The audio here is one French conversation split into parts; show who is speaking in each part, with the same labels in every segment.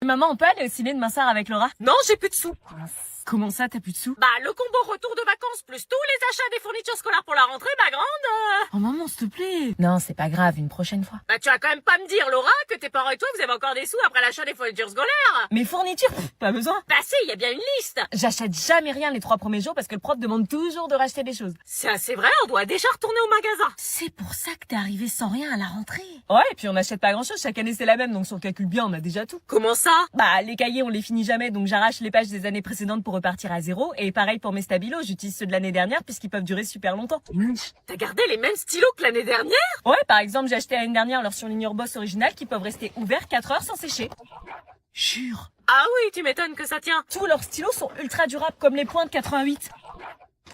Speaker 1: Maman, on peut aller au ciné demain soir avec Laura?
Speaker 2: Non, j'ai plus de sous.
Speaker 1: Comment ça, t'as plus de sous?
Speaker 2: Bah, le combo retour de vacances plus tous les achats des fournitures scolaires pour la rentrée, ma grande.
Speaker 1: Oh maman, s'il te plaît. Non, c'est pas grave, une prochaine fois.
Speaker 2: Bah, tu vas quand même pas me dire, Laura, que tes parents et toi, vous avez encore des sous après l'achat des fournitures scolaires.
Speaker 1: Mes fournitures, pas besoin.
Speaker 2: Bah si, il y a bien une liste.
Speaker 1: J'achète jamais rien les 3 premiers jours parce que le prof demande toujours de racheter des choses.
Speaker 2: C'est assez vrai, on doit déjà retourner au magasin.
Speaker 1: C'est pour ça que t'es arrivé sans rien à la rentrée. Ouais, et puis on n'achète pas grand chose, chaque année c'est la même, donc si on calcule bien, on a déjà tout.
Speaker 2: Comment ça?
Speaker 1: Bah, les cahiers, on les finit jamais, donc j'arrache les pages des années précédentes pour repartir à zéro, et pareil pour mes stabilos, j'utilise ceux de l'année dernière puisqu'ils peuvent durer super longtemps.
Speaker 2: T'as gardé les mêmes stylos que l'année dernière?
Speaker 1: Ouais, par exemple, j'ai acheté l'année dernière leur surligneur Boss original qui peuvent rester ouverts 4 heures sans sécher. Jure.
Speaker 2: Ah oui, tu m'étonnes que ça tient.
Speaker 1: Tous leurs stylos sont ultra durables comme les points de 88.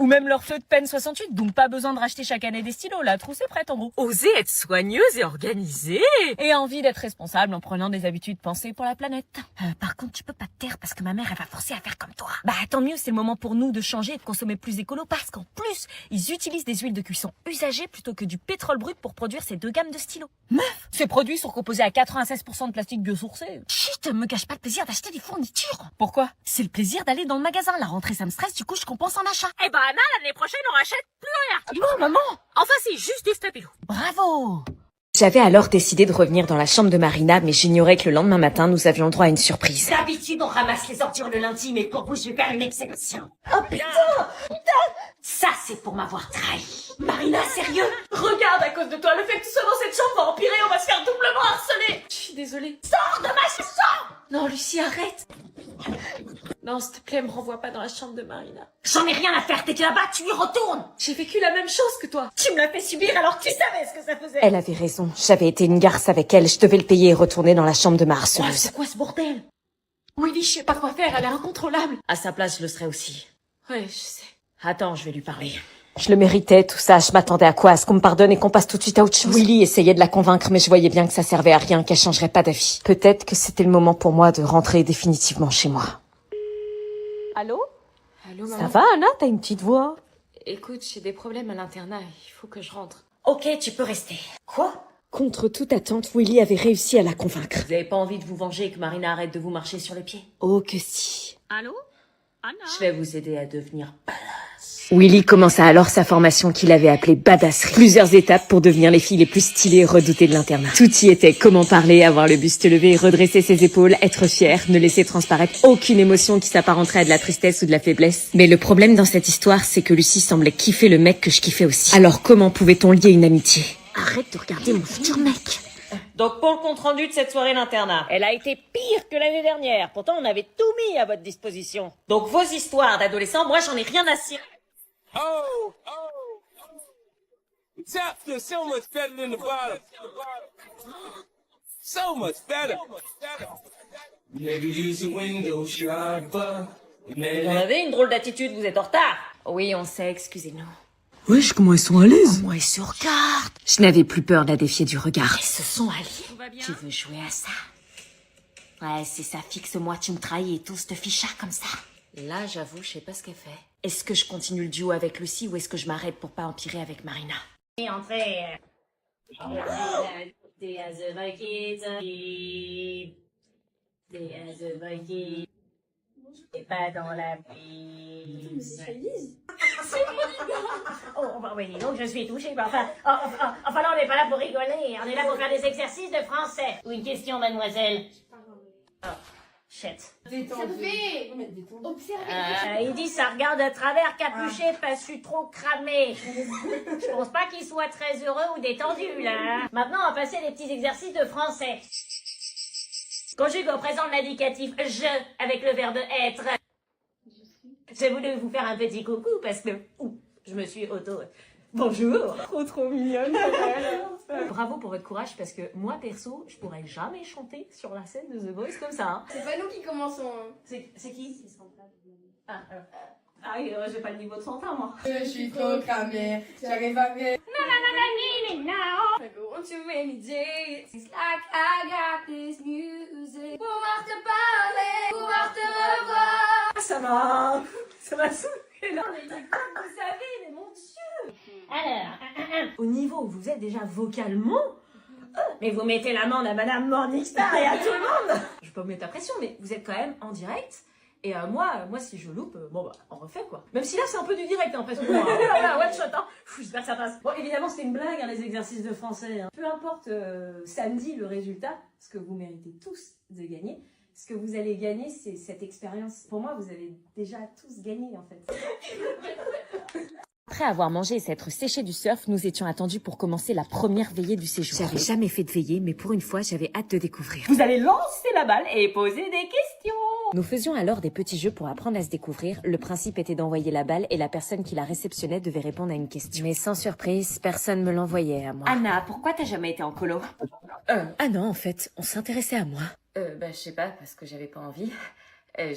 Speaker 1: Ou même leur feu de peine 68, donc pas besoin de racheter chaque année des stylos, la trousse est prête en gros.
Speaker 2: Oser être soigneuse et organisée.
Speaker 1: Et envie d'être responsable en prenant des habitudes pensées pour la planète. Par contre, tu peux pas te taire parce que ma mère, elle va forcer à faire comme toi. Bah tant mieux, c'est le moment pour nous de changer et de consommer plus écolo parce qu'en plus, ils utilisent des huiles de cuisson usagées plutôt que du pétrole brut pour produire ces 2 gammes de stylos. Meuf, ces produits sont composés à 96% de plastique biosourcé. Chut, me cache pas le plaisir d'acheter des fournitures. Pourquoi? C'est le plaisir d'aller dans le magasin. La rentrée, ça me stresse, du coup, je compense en achat.
Speaker 2: Eh ben Anna, l'année prochaine, on rachète plus rien.
Speaker 1: Non, maman!
Speaker 2: Enfin si, juste du stabilo.
Speaker 1: Bravo!
Speaker 3: J'avais alors décidé de revenir dans la chambre de Marina, mais j'ignorais que le lendemain matin, nous avions le droit à une surprise.
Speaker 4: D'habitude, on ramasse les ordures le lundi, mais pour vous, je vais faire une exception.
Speaker 1: Oh putain!
Speaker 4: Ça, c'est pour m'avoir trahi. Marina, sérieux?
Speaker 1: Regarde, à cause de toi, le fait que tu sois dans cette chambre va empirer, on va se faire doublement harceler! Je suis désolée.
Speaker 4: Sors de ma chambre!
Speaker 1: Non, Lucie, arrête! Non, s'il te plaît, me renvoie pas dans la chambre de Marina.
Speaker 4: J'en ai rien à faire, t'es là-bas, tu y retournes!
Speaker 1: J'ai vécu la même chose que toi. Tu me l'as fait subir alors que tu savais ce que ça faisait.
Speaker 3: Elle avait raison, j'avais été une garce avec elle, je devais le payer et retourner dans la chambre de ma harceleuse.
Speaker 1: C'est quoi ce bordel? Willy, je sais pas quoi faire, elle est incontrôlable.
Speaker 4: À sa place, je le serais aussi.
Speaker 1: Ouais, je sais.
Speaker 4: Attends, je vais lui parler.
Speaker 3: Je le méritais, tout ça, je m'attendais à quoi? À ce qu'on me pardonne et qu'on passe tout de suite à autre chose. Willy essayait de la convaincre, mais je voyais bien que ça servait à rien, qu'elle changerait pas d'avis. Peut-être que c'était le moment pour moi de rentrer définitivement chez moi.
Speaker 1: Allô? Allô, maman?
Speaker 3: Ça va, Anna? T'as une petite voix?
Speaker 1: Écoute, j'ai des problèmes à l'internat, il faut que je rentre.
Speaker 4: Ok, tu peux rester. Quoi?
Speaker 3: Contre toute attente, Willy avait réussi à la convaincre.
Speaker 4: Vous avez pas envie de vous venger et que Marina arrête de vous marcher sur les pieds?
Speaker 3: Oh que si.
Speaker 2: Allô? Anna?
Speaker 4: Je vais vous aider à devenir badass.
Speaker 3: Willy commença alors sa formation qu'il avait appelée badasserie. Plusieurs étapes pour devenir les filles les plus stylées et redoutées de l'internat. Tout y était, comment parler, avoir le buste levé, redresser ses épaules, être fière, ne laisser transparaître aucune émotion qui s'apparenterait à de la tristesse ou de la faiblesse. Mais le problème dans cette histoire, c'est que Lucie semblait kiffer le mec que je kiffais aussi. Alors comment pouvait-on lier une amitié? Arrête de regarder mon futur mec.
Speaker 4: Donc pour le compte-rendu de cette soirée d'internat, elle a été pire que l'année dernière. Pourtant, on avait tout mis à votre disposition. Donc vos histoires d'adolescents, moi j'en ai rien à cirer.
Speaker 5: Oh, Taps are so much better than the bottom. So much better. Maybe use a window shopper.
Speaker 4: Vous en avez une drôle d'attitude, vous êtes en retard.
Speaker 1: Oui, on sait, excusez-nous.
Speaker 3: Wesh, comment elles sont à l'aise?
Speaker 4: Moi, ils se regardent.
Speaker 3: Je n'avais plus peur de la défier du regard.
Speaker 4: Elles se sont alliées. Tu veux jouer à ça? Ouais, c'est ça, fixe-moi, tu me trahis et tout, ce fichard comme ça.
Speaker 1: Là, j'avoue, je sais pas ce qu'elle fait.
Speaker 4: Est-ce que je continue le duo avec Lucie ou est-ce que je m'arrête pour pas empirer avec Marina? Et entrez. Et pas dans la vie. Oh, oui, donc je suis touchée. Enfin, là, on n'est pas là pour rigoler. On est là pour faire des exercices de français. Ou une question, mademoiselle? Oh, shit.
Speaker 6: Observez.
Speaker 4: Il dit ça regarde à travers capuché parce que je suis trop cramé. Je pense pas qu'il soit très heureux ou détendu là. Hein. Maintenant on va passer les petits exercices de français. Conjugue au présent de l'indicatif je avec le verbe être. J'ai voulu vous faire un petit coucou parce que je me suis auto... Bonjour.
Speaker 1: Trop mignonne.
Speaker 4: Bravo pour votre courage parce que moi perso je pourrais jamais chanter sur la scène de The Voice comme ça. Hein.
Speaker 6: C'est pas nous qui commençons. Hein.
Speaker 4: C'est qui? Ah oui, j'ai pas le niveau de Santa, moi.
Speaker 6: Je suis trop cramée, j'arrive à me...
Speaker 4: I go on too many days. It's like I got this music.
Speaker 6: Pouvoir te parler, pouvoir te revoir.
Speaker 4: Ça m'a saoulé là. Vous savez, mais mon Dieu. Alors, au niveau où vous êtes déjà vocalement, Mais vous mettez l'amende à Madame Morningstar et à tout le monde.
Speaker 1: Je peux pas vous mettre la pression, mais vous êtes quand même en direct. Et moi, si je loupe, bon bah, on refait quoi. Même si là, c'est un peu du direct, hein, presque.
Speaker 4: Voilà, one shot, hein. J'espère que ça passe. Bon, évidemment, c'était une blague, hein, les exercices de français. Hein. Peu importe samedi le résultat, ce que vous méritez tous de gagner, ce que vous allez gagner, c'est cette expérience. Pour moi, vous avez déjà tous gagné, en fait.
Speaker 3: Après avoir mangé et s'être séché du surf, nous étions attendus pour commencer la première veillée du séjour. J'avais jamais fait de veillée, mais pour une fois, j'avais hâte de découvrir.
Speaker 1: Vous allez lancer la balle et poser des questions.
Speaker 3: Nous faisions alors des petits jeux pour apprendre à se découvrir. Le principe était d'envoyer la balle et la personne qui la réceptionnait devait répondre à une question. Mais sans surprise, personne me l'envoyait à moi.
Speaker 1: Anna, pourquoi t'as jamais été en colo?
Speaker 3: Ah non, en fait, on s'intéressait à moi.
Speaker 7: Je sais pas, parce que j'avais pas envie.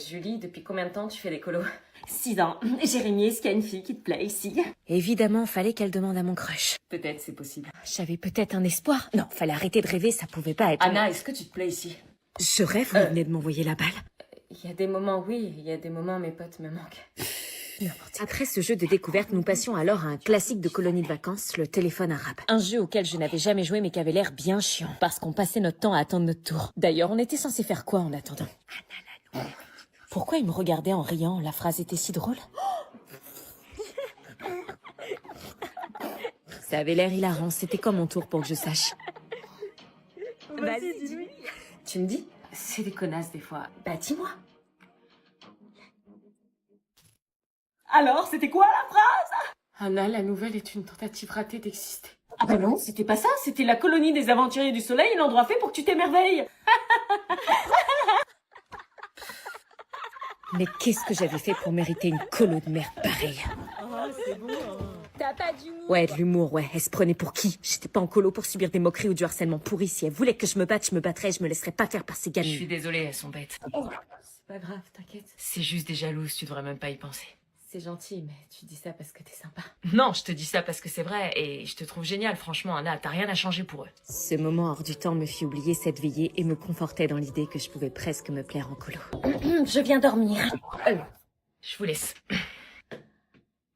Speaker 7: Julie, depuis combien de temps tu fais des colos?
Speaker 1: 6 ans. Jérémy, est-ce qu'il y a une fille qui te plaît ici?
Speaker 3: Évidemment, fallait qu'elle demande à mon crush.
Speaker 7: Peut-être, c'est possible.
Speaker 3: J'avais peut-être un espoir. Non, fallait arrêter de rêver, ça pouvait pas être...
Speaker 7: Anna, est-ce que tu te plais ici?
Speaker 3: Je rêve, vous venez de m'envoyer la balle.
Speaker 7: Il y a des moments, oui, il y a des moments, mes potes me manquent.
Speaker 3: Après ce jeu de découverte, nous passions alors à un classique de colonie de vacances, le téléphone arabe. Un jeu auquel je n'avais jamais joué mais qui avait l'air bien chiant, parce qu'on passait notre temps à attendre notre tour. D'ailleurs, on était censé faire quoi en attendant? Pourquoi il me regardait en riant? La phrase était si drôle. Ça avait l'air hilarant, c'était comme mon tour pour que je sache.
Speaker 1: Vas-y, dis-lui.
Speaker 7: Tu me dis?
Speaker 1: C'est des connasses des fois. Bah dis-moi. Alors, c'était quoi la phrase?
Speaker 7: Anna, la nouvelle est une tentative ratée d'exister.
Speaker 1: Ah bah non, c'était pas ça, c'était la colonie des aventuriers du soleil, l'endroit fait pour que tu t'émerveilles.
Speaker 3: Mais qu'est-ce que j'avais fait pour mériter une colo de merde pareille?
Speaker 1: T'as pas d'humour.
Speaker 3: Ouais, de l'humour, ouais. Elle se prenait pour qui? J'étais pas en colo pour subir des moqueries ou du harcèlement pourri. Si elle voulait que je me batte, je me battrais, je me laisserais pas faire par ces
Speaker 7: Je suis
Speaker 3: gamines.
Speaker 7: désolée, elles sont bêtes.
Speaker 1: C'est pas grave, t'inquiète.
Speaker 7: C'est juste des jalouses, tu devrais même pas y penser.
Speaker 1: C'est gentil, mais tu dis ça parce que t'es sympa.
Speaker 7: Non, je te dis ça parce que c'est vrai, et je te trouve génial, franchement, Anna, t'as rien à changer pour eux.
Speaker 3: Ce moment hors du temps me fit oublier cette veillée et me confortait dans l'idée que je pouvais presque me plaire en colo.
Speaker 1: Je viens dormir.
Speaker 7: Je vous laisse.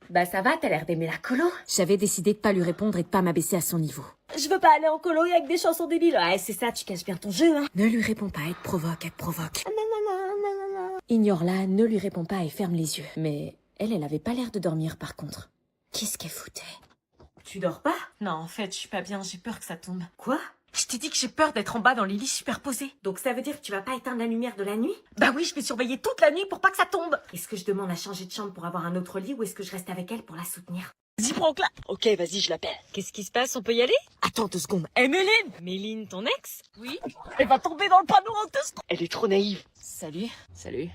Speaker 1: Bah ça va, t'as l'air d'aimer la colo.
Speaker 3: J'avais décidé de pas lui répondre et de pas m'abaisser à son niveau.
Speaker 1: Je veux pas aller en colo avec des chansons débiles. Ouais, c'est ça, tu caches bien ton jeu, hein.
Speaker 3: Ne lui réponds pas, elle te provoque. Ignore-la, ne lui réponds pas et ferme les yeux. Mais elle avait pas l'air de dormir par contre. Qu'est-ce qu'elle foutait?
Speaker 1: Tu dors pas? Non, en fait, je suis pas bien, j'ai peur que ça tombe. Quoi? Je t'ai dit que j'ai peur d'être en bas dans les lits superposés. Donc ça veut dire que tu vas pas éteindre la lumière de la nuit? Bah oui, je vais surveiller toute la nuit pour pas que ça tombe. Est-ce que je demande à changer de chambre pour avoir un autre lit ou est-ce que je reste avec elle pour la soutenir? Vas-y, prends-la. Ok, vas-y, je l'appelle.
Speaker 3: Qu'est-ce qui se passe? On peut y aller?
Speaker 1: Attends 2 secondes. Eh, Méline!
Speaker 3: Méline, ton ex?
Speaker 1: Oui? Elle va tomber dans le panneau en 2 secondes.
Speaker 3: Elle est trop naïve.
Speaker 1: Salut.
Speaker 3: Salut.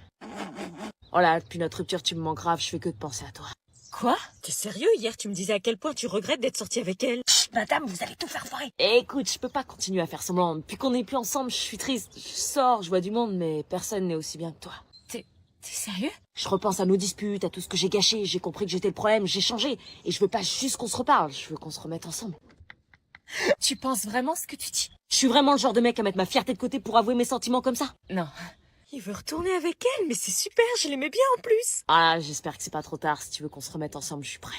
Speaker 3: Oh là, depuis notre rupture, tu me manques grave, je fais que de penser à toi.
Speaker 1: Quoi?
Speaker 3: T'es sérieux? Hier, tu me disais à quel point tu regrettes d'être sortie avec elle.
Speaker 1: Chut, madame, vous allez tout faire foirer.
Speaker 3: Écoute, je peux pas continuer à faire semblant. Depuis qu'on n'est plus ensemble, je suis triste. Je sors, je vois du monde, mais personne n'est aussi bien que toi.
Speaker 1: T'es sérieux?
Speaker 3: Je repense à nos disputes, à tout ce que j'ai gâché. J'ai compris que j'étais le problème, j'ai changé. Et je veux pas juste qu'on se reparle, je veux qu'on se remette ensemble.
Speaker 1: Tu penses vraiment ce que tu dis?
Speaker 3: Je suis vraiment le genre de mec à mettre ma fierté de côté pour avouer mes sentiments comme ça.
Speaker 1: Non.
Speaker 3: Il veut retourner avec elle, mais c'est super, je l'aimais bien en plus. Ah, j'espère que c'est pas trop tard. Si tu veux qu'on se remette ensemble, je suis prêt.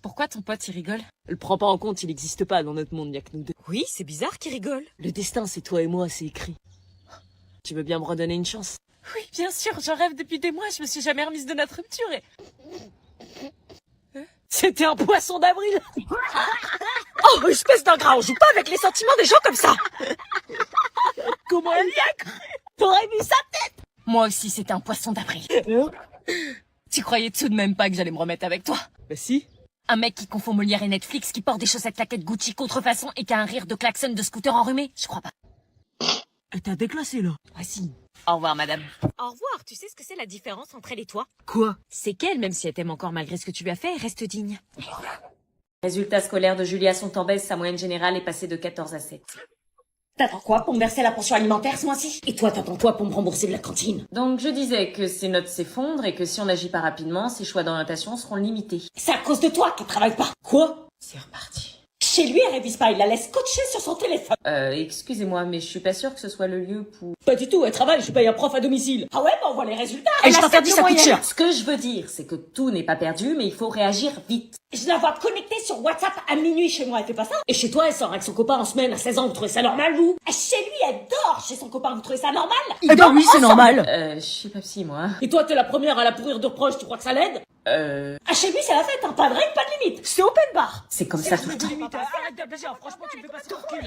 Speaker 1: Pourquoi ton pote, il rigole?
Speaker 3: Le prends pas en compte, il n'existe pas dans notre monde, y a que nous deux.
Speaker 1: Oui, c'est bizarre qu'il rigole.
Speaker 3: Le destin, c'est toi et moi, c'est écrit. Tu veux bien me redonner une chance?
Speaker 1: Oui, bien sûr, j'en rêve depuis des mois, je me suis jamais remise de notre rupture et...
Speaker 3: C'était un poisson d'avril. Oh, espèce d'ingrat, on joue pas avec les sentiments des gens comme ça.
Speaker 1: Comment elle y a cru? T'aurais vu sa tête? Moi aussi, c'était un poisson d'avril. Tu croyais tout de même pas que j'allais me remettre avec toi?
Speaker 3: Bah si.
Speaker 1: Un mec qui confond Molière et Netflix, qui porte des chaussettes claquettes Gucci contrefaçon et qui a un rire de klaxon de scooter enrhumé? Je crois pas.
Speaker 3: Elle t'a déclassé là.
Speaker 1: Voici. Au revoir, madame.
Speaker 3: Au revoir, tu sais ce que c'est la différence entre elle et toi?
Speaker 8: Quoi?
Speaker 3: C'est qu'elle, même si elle t'aime encore malgré ce que tu lui as fait, elle reste digne.
Speaker 7: Résultats scolaires de Julia sont en baisse, sa moyenne générale est passée de 14 à 7.
Speaker 4: T'attends quoi pour me verser la pension alimentaire ce mois-ci? Et toi, t'attends quoi pour me rembourser de la cantine?
Speaker 7: Donc je disais que ses notes s'effondrent et que si on n'agit pas rapidement, ses choix d'orientation seront limités.
Speaker 4: C'est à cause de toi qu'elle travaille pas.
Speaker 8: Quoi?
Speaker 7: C'est reparti.
Speaker 4: Chut, Chez lui, elle révise pas, il la laisse coacher sur son téléphone.
Speaker 7: Excusez-moi, mais je suis pas sûre que ce soit le lieu pour...
Speaker 4: Pas du tout, elle travaille, je paye un prof à domicile. Ah ouais, bah on voit les résultats.
Speaker 7: Et
Speaker 4: Elle
Speaker 7: je
Speaker 4: a
Speaker 7: t'interdis,
Speaker 4: cette
Speaker 7: ça coûte
Speaker 4: moyenne.
Speaker 7: cher. Ce que je veux dire, c'est que tout n'est pas perdu, mais il faut réagir vite.
Speaker 4: Je la vois connectée sur WhatsApp à minuit chez moi, elle fait pas ça. Et chez toi, elle sort avec son copain en semaine à 16 ans, vous trouvez ça normal, vous? Chez lui, elle dort chez son copain, vous trouvez ça normal?
Speaker 7: Eh ben oui, c'est normal. Je suis pas psy, moi.
Speaker 4: Et toi, t'es la première à la pourrir de reproches, tu crois que ça l'aide? Ah, chez lui, c'est la fête, hein, pas de règles, pas de limite. C'est open bar.
Speaker 7: C'est comme ça tout le temps.
Speaker 4: Arrête d'ablager, franchement, tu me fais passer pour cul.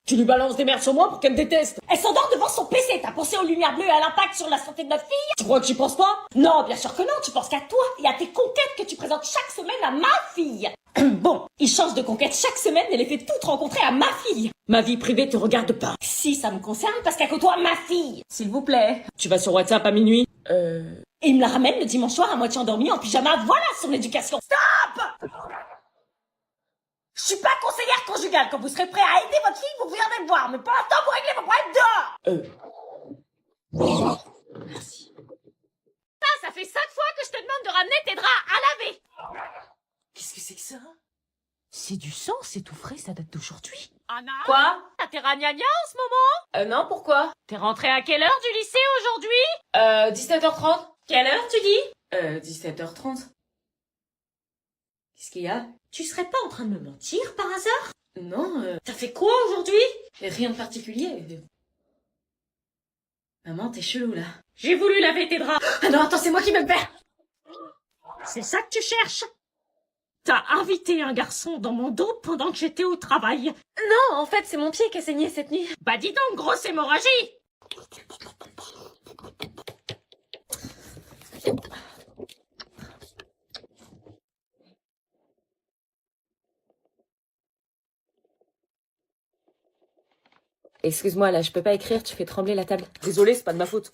Speaker 4: Tu lui balances des merdes sur moi pour qu'elle me déteste. Elle s'endort devant son PC, t'as pensé aux lumières bleues et à l'impact sur la santé de notre fille? Tu crois que j'y pense pas? Non, bien sûr que non, tu penses qu'à toi et à tes conquêtes que tu présentes chaque semaine à ma fille. Bon, il change de conquête chaque semaine et les fait toutes rencontrer à ma fille. Ma vie privée te regarde pas. Si, ça me concerne parce qu'à côtoie ma fille.
Speaker 7: S'il vous plaît.
Speaker 4: Tu vas sur WhatsApp à minuit? Et il me la ramène le dimanche soir à moitié endormie en pyjama. Voilà son éducation. Stop! Je suis pas conseillère conjugale. Quand vous serez prêt à aider votre fille, vous viendrez me voir. Mais pour l'instant, vous réglez vos problèmes dehors.
Speaker 7: Merci.
Speaker 2: Ah, ça fait 5 fois que je te demande de ramener tes draps à laver.
Speaker 7: Qu'est-ce que c'est que ça?
Speaker 1: C'est du sang, c'est tout frais, ça date d'aujourd'hui.
Speaker 2: Anna?
Speaker 7: Quoi?
Speaker 2: T'as tes ragnagnas en ce moment?
Speaker 7: Non, pourquoi?
Speaker 2: T'es rentrée à quelle heure du lycée aujourd'hui?
Speaker 7: 17h30.
Speaker 2: Quelle heure tu dis?
Speaker 7: 17h30. Qu'est-ce qu'il y a?
Speaker 4: Tu serais pas en train de me mentir par hasard?
Speaker 7: Non,
Speaker 4: T'as fait quoi aujourd'hui?
Speaker 7: rien de particulier. Maman, t'es chelou, là.
Speaker 4: J'ai voulu laver tes draps.
Speaker 7: Ah non, attends, c'est moi qui vais le faire.
Speaker 4: C'est ça que tu cherches? T'as invité un garçon dans mon dos pendant que j'étais au travail.
Speaker 1: Non, en fait, c'est mon pied qui a saigné cette nuit.
Speaker 4: Bah dis donc, grosse hémorragie!
Speaker 1: Excuse-moi, là, je peux pas écrire, tu fais trembler la table.
Speaker 4: Désolé, c'est pas de ma faute.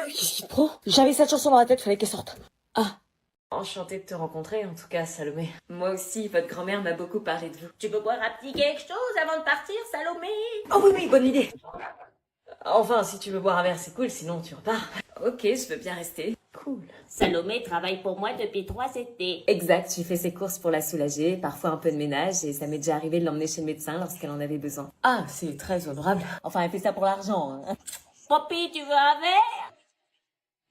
Speaker 1: Qu'est-ce qui te prend? J'avais cette chanson dans la tête, fallait qu'elle sorte. Ah.
Speaker 7: Enchantée de te rencontrer, en tout cas, Salomé. Moi aussi, votre grand-mère m'a beaucoup parlé de vous.
Speaker 4: Tu veux boire un petit quelque chose avant de partir, Salomé?
Speaker 7: Oh oui, bonne idée. Enfin, si tu veux boire un verre, c'est cool, sinon tu repars. Ok, je veux bien rester. Cool.
Speaker 4: Salomé travaille pour moi depuis 3 étés.
Speaker 7: Exact, je fais ses courses pour la soulager, parfois un peu de ménage, et ça m'est déjà arrivé de l'emmener chez le médecin lorsqu'elle en avait besoin. Ah, c'est très honorable. Enfin, elle fait ça pour l'argent. Hein.
Speaker 4: Papy, tu veux un verre?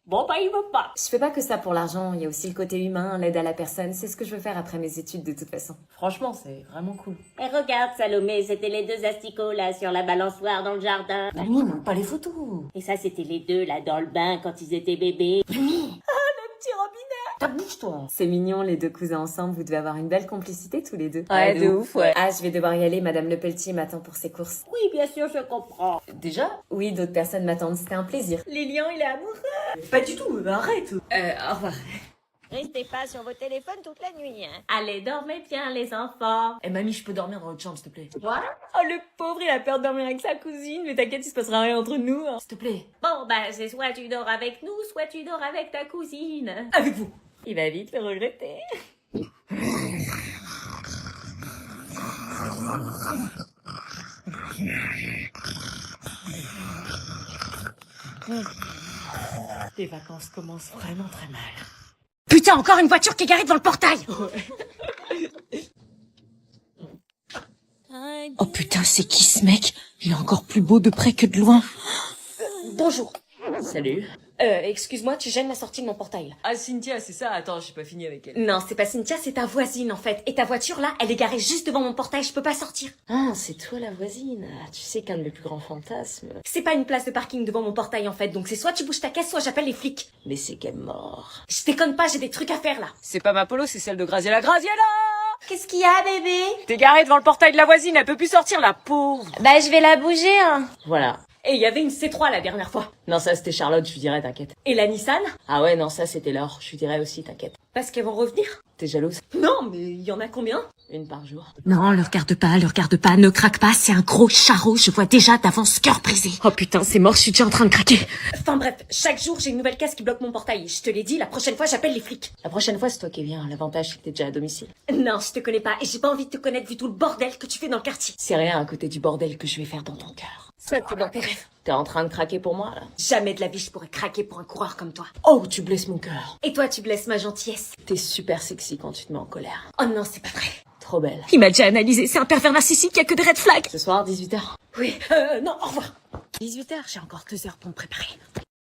Speaker 4: Bon, bah, il veut pas.
Speaker 7: Je fais pas que ça pour l'argent, il y a aussi le côté humain, l'aide à la personne, c'est ce que je veux faire après mes études de toute façon. Franchement, c'est vraiment cool.
Speaker 4: Et regarde, Salomé, c'était les 2 asticots, là, sur la balançoire dans le jardin.
Speaker 7: Mamie, montre pas les photos.
Speaker 4: Et ça, c'était les 2, là, dans le bain, quand ils étaient bébés.
Speaker 7: Petit robinet. Ta bouche, toi. C'est mignon, les 2 cousins ensemble, vous devez avoir une belle complicité tous les deux.
Speaker 1: Ouais, de ouf, ouais.
Speaker 7: Ah, je vais devoir y aller, Madame Lepelletier m'attend pour ses courses.
Speaker 4: Oui, bien sûr, je comprends.
Speaker 7: Déjà? Oui, d'autres personnes m'attendent, c'était un plaisir.
Speaker 4: Lilian, il est amoureux.
Speaker 7: Pas du tout, arrête. Au revoir.
Speaker 4: Restez pas sur vos téléphones toute la nuit, hein.
Speaker 7: Allez, dormez bien, les enfants.
Speaker 1: Eh mamie, je peux dormir dans votre chambre, s'il te plaît.
Speaker 4: Quoi?
Speaker 1: Oh, le pauvre, il a peur de dormir avec sa cousine, mais t'inquiète, il se passera rien entre nous, hein. S'il te plaît.
Speaker 4: Bon, bah, c'est soit tu dors avec nous, soit tu dors avec ta cousine.
Speaker 1: Avec vous. Il va vite le regretter. Les vacances commencent vraiment très mal.
Speaker 4: Putain, encore une voiture qui est garée devant le portail!
Speaker 1: Oh putain, c'est qui ce mec? Il est encore plus beau de près que de loin. Bonjour.
Speaker 7: Salut.
Speaker 1: Excuse-moi, tu gênes la sortie de mon portail.
Speaker 7: Ah, Cynthia, c'est ça? Attends, j'ai pas fini avec elle.
Speaker 1: Non, c'est pas Cynthia, c'est ta voisine en fait. Et ta voiture là, elle est garée juste devant mon portail, je peux pas sortir.
Speaker 7: Ah, c'est toi la voisine. Ah, tu sais qu'un de mes plus grands fantasmes...
Speaker 1: C'est pas une place de parking devant mon portail en fait, donc c'est soit tu bouges ta caisse, soit j'appelle les flics.
Speaker 7: Mais c'est qu'elle est mort.
Speaker 1: Je déconne pas, j'ai des trucs à faire là.
Speaker 2: C'est pas ma polo, c'est celle de Graziella. Graziella!
Speaker 1: Qu'est-ce qu'il y a bébé?
Speaker 2: T'es garée devant le portail de la voisine, elle peut plus sortir, la pauvre.
Speaker 1: Bah je vais la bouger hein.
Speaker 7: Voilà.
Speaker 1: Et il y avait une C3 la dernière fois.
Speaker 7: Non, ça c'était Charlotte, je lui dirais, t'inquiète.
Speaker 1: Et la Nissan?
Speaker 7: Ah ouais, non, ça c'était Laure, je lui dirais aussi, t'inquiète. Parce qu'elles vont revenir. T'es jalouse?
Speaker 1: Non, mais il y en a combien?
Speaker 7: Une par jour.
Speaker 1: Non, le regarde pas, ne craque pas, c'est un gros charreau, je vois déjà d'avance cœur brisé. Oh putain, c'est mort, je suis déjà en train de craquer. Enfin bref, chaque jour j'ai une nouvelle caisse qui bloque mon portail. Je te l'ai dit, la prochaine fois j'appelle les flics.
Speaker 7: La prochaine fois, c'est toi qui viens. L'avantage, c'est que t'es déjà à domicile.
Speaker 1: Non, je te connais pas et j'ai pas envie de te connaître vu tout le bordel que tu fais dans le quartier.
Speaker 7: C'est rien à côté du bordel que je vais faire dans ton cœur.
Speaker 1: Ça, c'est dans tes rêves.
Speaker 7: T'es en train de craquer pour moi, là?
Speaker 1: Jamais de la vie je pourrais craquer pour un coureur comme toi.
Speaker 7: Oh, tu blesses mon cœur.
Speaker 1: Et toi, tu blesses ma gentillesse.
Speaker 7: T'es super sexy quand tu te mets en colère.
Speaker 1: Oh non, c'est pas vrai.
Speaker 7: Trop belle.
Speaker 1: Il m'a déjà analysé, c'est un pervers narcissique, y a que des red flags.
Speaker 7: Ce soir, 18h.
Speaker 1: Oui, non, au revoir. 18h, j'ai encore 2 heures pour me préparer.